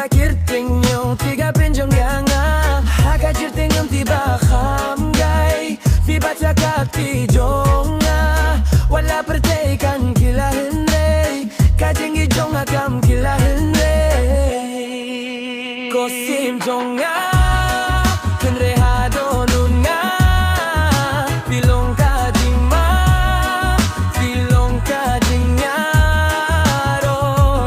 Kakirting yung tiga pinjong nga Hakajirting yung tiba kamgay Tiba't sa kakijong nga Wala pertay kan kilahin rey Kajing ijong akam kilahin rey Kosim jong nga Kenrehado nun nga Pilong kajing ma Pilong kajing nga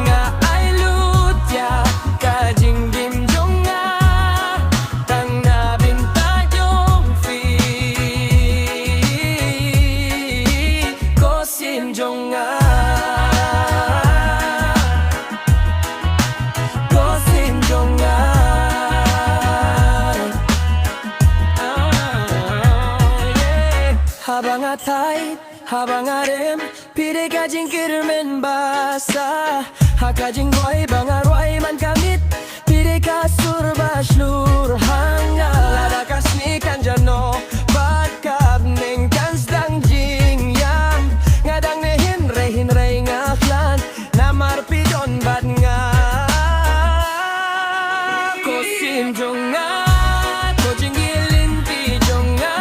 Nga ay lutya Kajing gimjong nga Tang nabinta yung fi Kosim jong nga Kosim jong nga Habang atay, habang arem Pire kajing kirmen basa Hakajing boy, bangarway man kamit Pire kasur baslur hanga Lada kasni kanjano Badkab ning kansdang jing yam Ngadang ne hinre ngaklan Namar pidon bad nga Kosim jong nga Kojing ilinti jong nga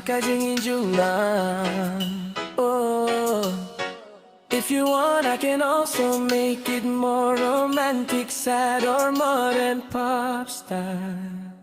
Kajing injungan. Oh, if you want, I can also make it more romantic, sad, or modern pop style.